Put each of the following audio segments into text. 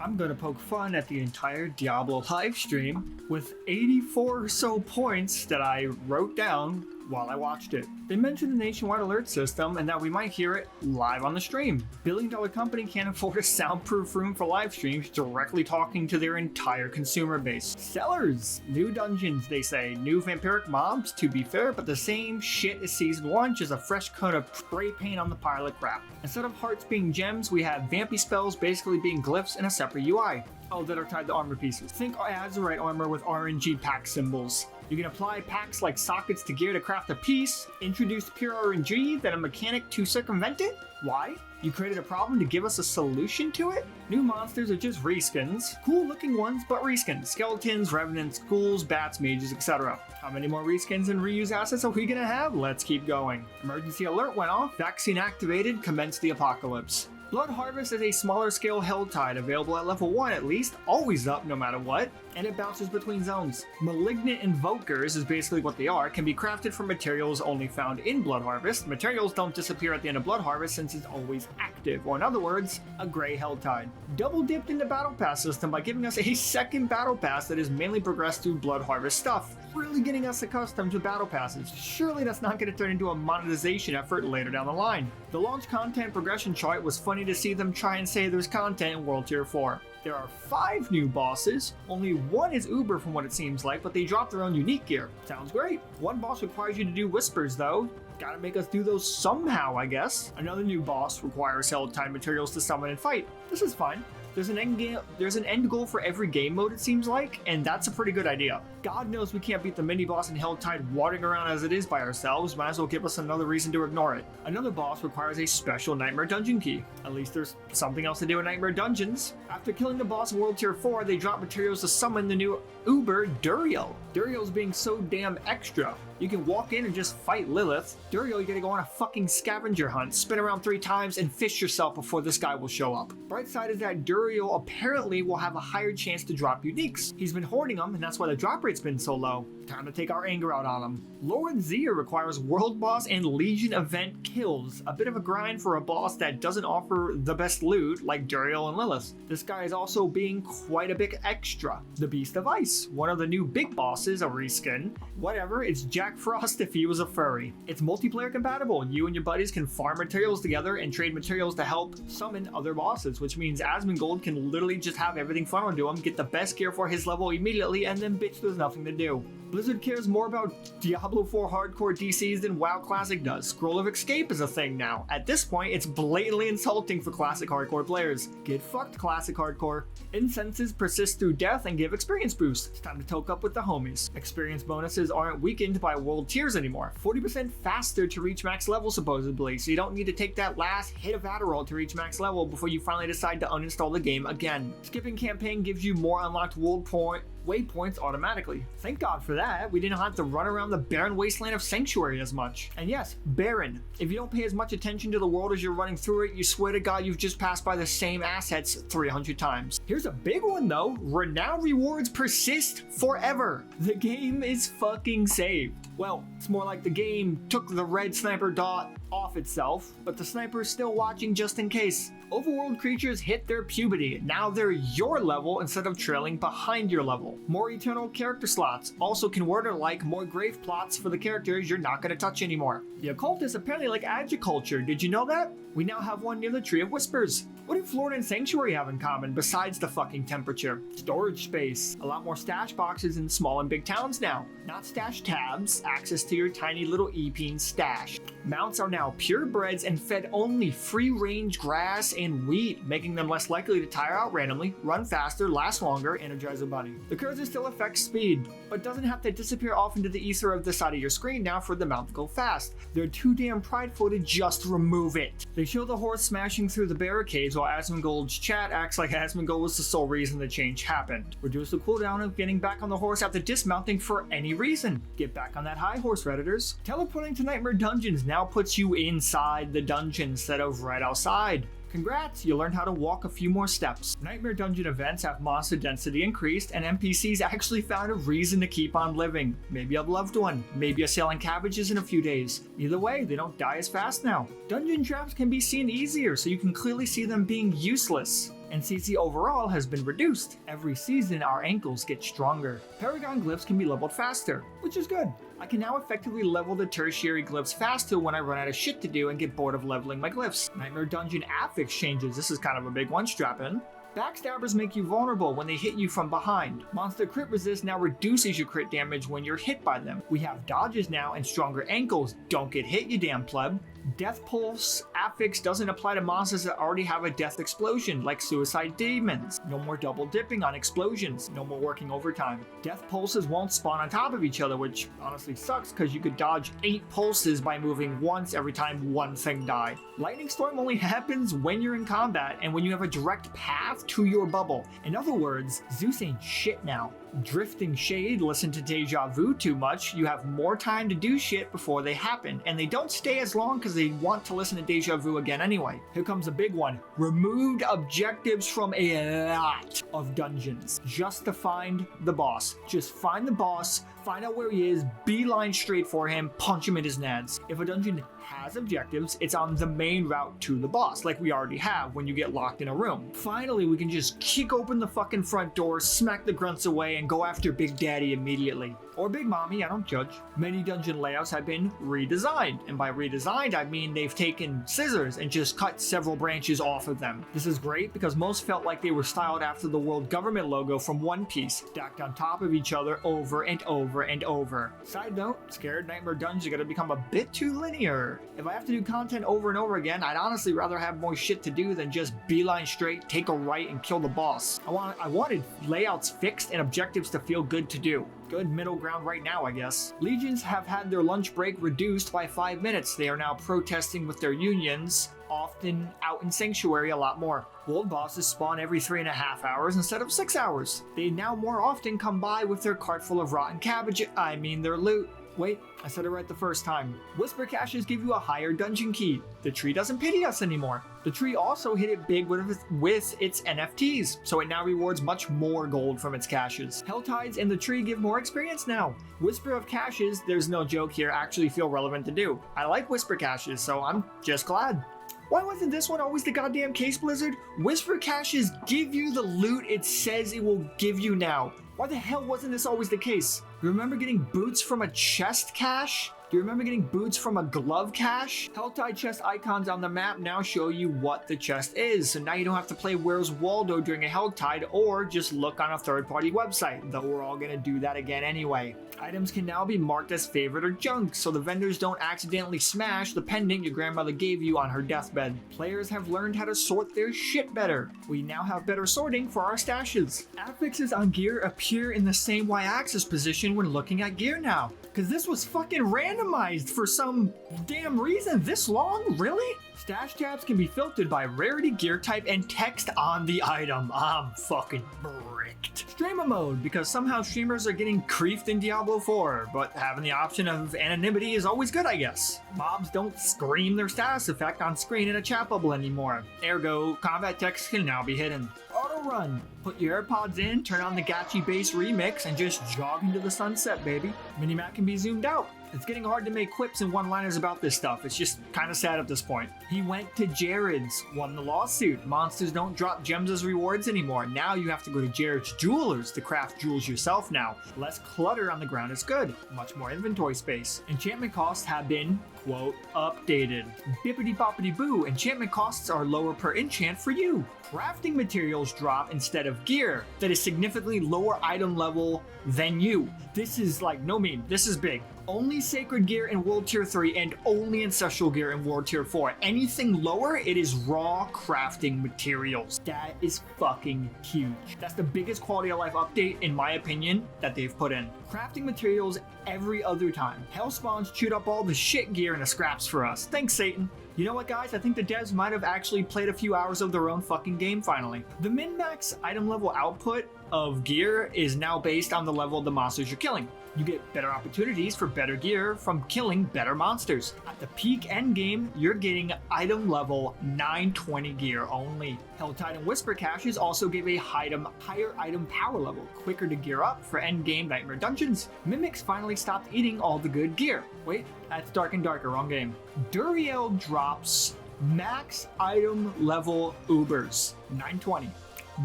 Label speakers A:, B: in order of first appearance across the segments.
A: I'm gonna poke fun at the entire Diablo live stream with 84 or so points that I wrote down while I watched it. They mentioned the nationwide alert system and that we might hear it live on the stream. Billion-dollar company can't afford a soundproof room for live streams directly talking to their entire consumer base. Sellers! New dungeons, they say. New vampiric mobs, to be fair, but the same shit as Season 1, just a fresh coat of spray paint on the pile of crap. Instead of hearts being gems, we have vampy spells basically being glyphs in a separate UI. Oh, that are tied to armor pieces. Think Azurite armor with RNG pack symbols. You can apply packs like sockets to gear to craft a piece, introduce pure RNG, then a mechanic to circumvent it? Why? You created a problem to give us a solution to it? New monsters are just reskins. Cool looking ones, but reskins. Skeletons, revenants, ghouls, bats, mages, etc. How many more reskins and reuse assets are we gonna have? Let's keep going. Emergency alert went off, vaccine activated, commence the apocalypse. Blood Harvest is a smaller scale Helltide, available at level 1 at least, always up no matter what, and it bounces between zones. Malignant Invokers is basically what they are, can be crafted from materials only found in Blood Harvest. Materials don't disappear at the end of Blood Harvest since it's always active, or in other words, a grey Helltide. Double dipped in the Battle Pass system by giving us a second Battle Pass that is mainly progressed through Blood Harvest stuff, really getting us accustomed to Battle Passes. Surely that's not going to turn into a monetization effort later down the line. The launch content progression chart was funny to see them try and say there's content in World Tier 4. There are 5 new bosses, only one is Uber from what it seems like, but they dropped their own unique gear. Sounds great. One boss requires you to do whispers though. Gotta make us do those somehow, I guess. Another new boss requires Helltide materials to summon and fight. This is fine. There's an end goal for every game mode it seems like, and that's a pretty good idea. God knows we can't beat the mini boss in Helltide wandering around as it is by ourselves, might as well give us another reason to ignore it. Another boss requires a special Nightmare Dungeon key. At least there's something else to do in Nightmare Dungeons. After killing the boss in World Tier 4, they drop materials to summon the new Uber, Duriel. Duriel's being so damn extra. You can walk in and just fight Lilith. Duriel, you gotta go on a fucking scavenger hunt, spin around 3 times, and fish yourself before this guy will show up. Bright side is that Duriel apparently will have a higher chance to drop uniques. He's been hoarding them, and that's why the drop rate's been so low. Time to take our anger out on him. Lord Zia requires World Boss and Legion event kills. A bit of a grind for a boss that doesn't offer the best loot like Duriel and Lilith. This guy is also being quite a bit extra. The Beast of Ice, one of the new big bosses, a reskin. Whatever, it's Jack Frost if he was a furry. It's multiplayer compatible. You and your buddies can farm materials together and trade materials to help summon other bosses, which means Asmongold can literally just have everything funneled to him, get the best gear for his level immediately, and then bitch there's nothing to do. Blizzard cares more about Diablo 4 hardcore DCs than WoW Classic does. Scroll of Escape is a thing now. At this point, it's blatantly insulting for Classic hardcore players. Get fucked, Classic hardcore. Incenses persist through death and give experience boosts. It's time to toke up with the homies. Experience bonuses aren't weakened by world tiers anymore. 40% faster to reach max level supposedly, so you don't need to take that last hit of Adderall to reach max level before you finally decide to uninstall the game again. Skipping campaign gives you more unlocked waypoints automatically. Thank God for that. We didn't have to run around the barren wasteland of Sanctuary as much. And yes, barren. If you don't pay as much attention to the world as you're running through it, you swear to God you've just passed by the same assets 300 times. Here's a big one though. Renown rewards persist forever. The game is fucking saved. Well, it's more like the game took the red sniper dot off itself, but the sniper is still watching just in case. Overworld creatures hit their puberty. Now they're your level instead of trailing behind your level. More eternal character slots. Also can word like more grave plots for the characters you're not going to touch anymore. The occult is apparently like agriculture. Did you know that? We now have one near the Tree of Whispers. What do Florida and Sanctuary have in common besides the fucking temperature? Storage space. A lot more stash boxes in small and big towns now. Not stash tabs. Access to your tiny little e-peen stash. Mounts are now purebreds and fed only free-range grass and wheat, making them less likely to tire out randomly, run faster, last longer, energize a bunny. The cursor still affects speed, but doesn't have to disappear off into the ether of the side of your screen now for the mount to go fast. They're too damn prideful to just remove it. They show the horse smashing through the barricades while Asmongold's chat acts like Asmongold was the sole reason the change happened. Reduce the cooldown of getting back on the horse after dismounting for any reason. Get back on that high horse, Redditors. Teleporting to Nightmare Dungeons now puts you inside the dungeon instead of right outside. Congrats, you learned how to walk a few more steps. Nightmare Dungeon events have monster density increased, and NPCs actually found a reason to keep on living. Maybe a loved one, maybe you're selling cabbages in a few days. Either way, they don't die as fast now. Dungeon traps can be seen easier, so you can clearly see them being useless. and CC overall has been reduced. Every season, our ankles get stronger. Paragon glyphs can be leveled faster, which is good. I can now effectively level the tertiary glyphs faster when I run out of shit to do and get bored of leveling my glyphs. Nightmare Dungeon affix changes, this is kind of a big one, strap in. Backstabbers make you vulnerable when they hit you from behind. Monster crit resist now reduces your crit damage when you're hit by them. We have dodges now and stronger ankles. Don't get hit, you damn pleb. Death Pulse affix doesn't apply to monsters that already have a death explosion, like suicide demons. No more double dipping on explosions. No more working overtime. Death Pulses won't spawn on top of each other, which honestly sucks because you could dodge 8 pulses by moving once every time one thing died. Lightning Storm only happens when you're in combat and when you have a direct path to your bubble. In other words, Zeus ain't shit now. Drifting Shade, listen to Deja Vu too much, you have more time to do shit before they happen, and they don't stay as long because they want to listen to Deja Vu again anyway. Here comes a big one. Removed objectives from a lot of dungeons just to find the boss. Just find the boss, find out where he is, beeline straight for him, punch him in his nads. If a dungeon has objectives, it's on the main route to the boss, like we already have when you get locked in a room. Finally, we can just kick open the fucking front door, smack the grunts away, and go after Big Daddy immediately. Or Big Mommy, I don't judge. Many dungeon layouts have been redesigned, and by redesigned I mean they've taken scissors and just cut several branches off of them. This is great because most felt like they were styled after the world government logo from One Piece, stacked on top of each other over and over and over. Side note, scared Nightmare Dungeons are gonna become a bit too linear. If I have to do content over and over again, I'd honestly rather have more shit to do than just beeline straight, take a right, and kill the boss. I wanted layouts fixed and objectives to feel good to do. Good middle ground right now, I guess. Legions have had their lunch break reduced by 5 minutes. They are now protesting with their unions, often out in Sanctuary a lot more. World bosses spawn every 3.5 hours instead of 6 hours. They now more often come by with their cart full of rotten cabbage, their loot. Wait, I said it right the first time. Whisper caches give you a higher dungeon key. The tree doesn't pity us anymore. The tree also hit it big with its NFTs, so it now rewards much more gold from its caches. Helltides and the tree give more experience now. Whisper of caches, there's no joke here, actually feel relevant to do. I like Whisper caches, so I'm just glad. Why wasn't this one always the goddamn case, Blizzard? Whisper caches give you the loot it says it will give you now. Why the hell wasn't this always the case? You remember getting boots from a chest cache? Do you remember getting boots from a glove cache? Helltide chest icons on the map now show you what the chest is, so now you don't have to play Where's Waldo during a Helltide or just look on a third-party website, though we're all gonna do that again anyway. Items can now be marked as favorite or junk, so the vendors don't accidentally smash the pendant your grandmother gave you on her deathbed. Players have learned how to sort their shit better. We now have better sorting for our stashes. Affixes on gear appear in the same y-axis position when looking at gear now. Cause this was fucking randomized for some damn reason this long? Really? Stash tabs can be filtered by rarity, gear type, and text on the item. I'm fucking bricked. Streamer mode, because somehow streamers are getting creeped in Diablo 4, but having the option of anonymity is always good, I guess. Mobs don't scream their status effect on screen in a chat bubble anymore. Ergo, combat text can now be hidden. Auto run. Put your AirPods in, turn on the Gachi bass remix, and just jog into the sunset, baby. Minimap can be zoomed out. It's getting hard to make quips and one-liners about this stuff. It's just kind of sad at this point. He went to Jared's, won the lawsuit. Monsters don't drop gems as rewards anymore. Now you have to go to Jared's Jewelers to craft jewels yourself now. Less clutter on the ground is good. Much more inventory space. Enchantment costs have been, quote, updated. Bippity boppity boo, enchantment costs are lower per enchant for you. Crafting materials drop instead of gear that is significantly lower item level than you. This is like no meme, this is big. Only sacred gear in World Tier 3 and only ancestral gear in World Tier 4. Anything lower, it is raw crafting materials. That is fucking huge. That's the biggest quality of life update, in my opinion, that they've put in. Crafting materials every other time. Hellspawns chewed up all the shit gear in the scraps for us. Thanks, Satan. You know what, guys? I think the devs might have actually played a few hours of their own fucking game finally. The min-max item level output of gear is now based on the level of the monsters you're killing. You get better opportunities for better gear from killing better monsters. At the peak endgame, you're getting item level 920 gear only. Helltide and Whisper caches also give a higher item power level, quicker to gear up for endgame Nightmare Dungeons. Mimics finally stopped eating all the good gear. Wait, that's Dark and Darker, wrong game. Duriel drops max item level Ubers, 920.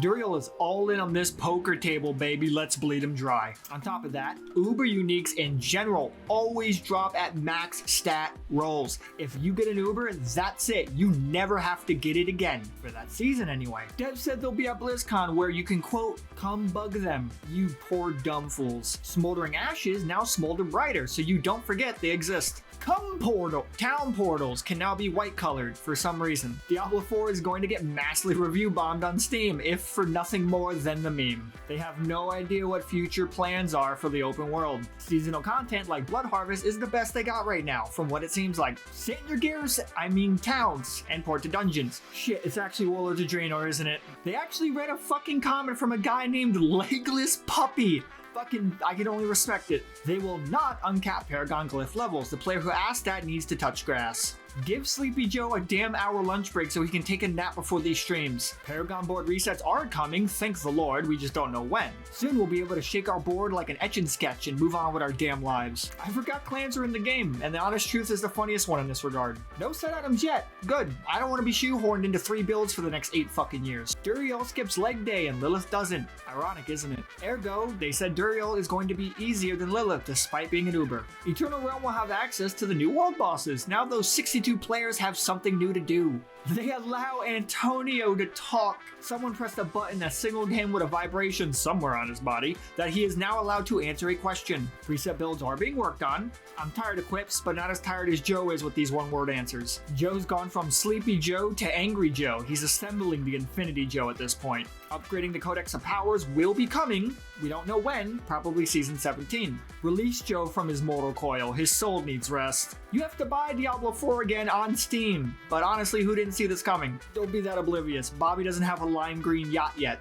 A: Duriel is all in on this poker table, baby. Let's bleed him dry. On top of that, Uber uniques in general always drop at max stat rolls. If you get an Uber, that's it. You never have to get it again. For that season anyway. Dev said they'll be at BlizzCon where you can quote, come bug them, you poor dumb fools. Smoldering Ashes now smolder brighter, so you don't forget they exist. Town portals can now be white colored for some reason. Diablo 4 is going to get massively review bombed on Steam, if for nothing more than the meme. They have no idea what future plans are for the open world. Seasonal content like Blood Harvest is the best they got right now, from what it seems like. Sit in your gears, towns, and port to dungeons. Shit, it's actually Warlords of Draenor, isn't it? They actually read a fucking comment from a guy named Legless Puppy. I can only respect it. They will not uncap Paragon Glyph levels. The player who asked that needs to touch grass. Give Sleepy Joe a damn hour lunch break so he can take a nap before these streams. Paragon board resets are coming, thank the Lord, we just don't know when. Soon we'll be able to shake our board like an Etch-a-Sketch and move on with our damn lives. I forgot clans are in the game, and the honest truth is the funniest one in this regard. No set items yet. Good. I don't want to be shoehorned into 3 builds for the next 8 fucking years. Duriel skips leg day and Lilith doesn't. Ironic, isn't it? Ergo, they said Duriel is going to be easier than Lilith despite being an Uber. Eternal Realm will have access to the new world bosses. Now those 62 players have something new to do. They allow Antonio to talk. Someone pressed a button that signaled him with a vibration somewhere on his body that he is now allowed to answer a question. Preset builds are being worked on. I'm tired of quips, but not as tired as Joe is with these one-word answers. Joe's gone from Sleepy Joe to Angry Joe. He's assembling the Infinity Joe at this point. Upgrading the Codex of Powers will be coming. We don't know when, probably season 17. Release Joe from his mortal coil. His soul needs rest. You have to buy Diablo 4 again on Steam. But honestly, who didn't see this coming? Don't be that oblivious. Bobby doesn't have a lime green yacht yet.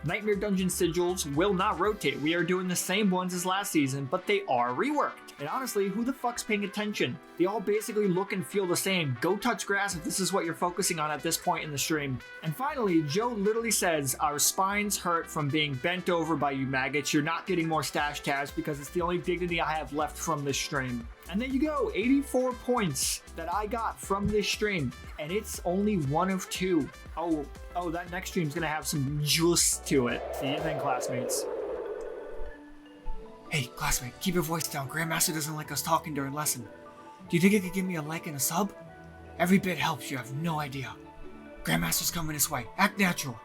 A: Nightmare Dungeon sigils will not rotate. We are doing the same ones as last season, but they are reworked. And honestly, who the fuck's paying attention? They all basically look and feel the same. Go touch grass if this is what you're focusing on at this point in the stream. And finally, Joe literally says, our spines hurt from being bent over by you maggots. You're not getting more stash tabs because it's the only dignity I have left from this stream. And there you go, 84 points that I got from this stream. And it's only one of 2. Oh, that next stream's gonna have some juice to it. See you then, classmates. Hey, classmate, keep your voice down. Grandmaster doesn't like us talking during lesson. Do you think you could give me a like and a sub? Every bit helps, you have no idea. Grandmaster's coming this way. Act natural.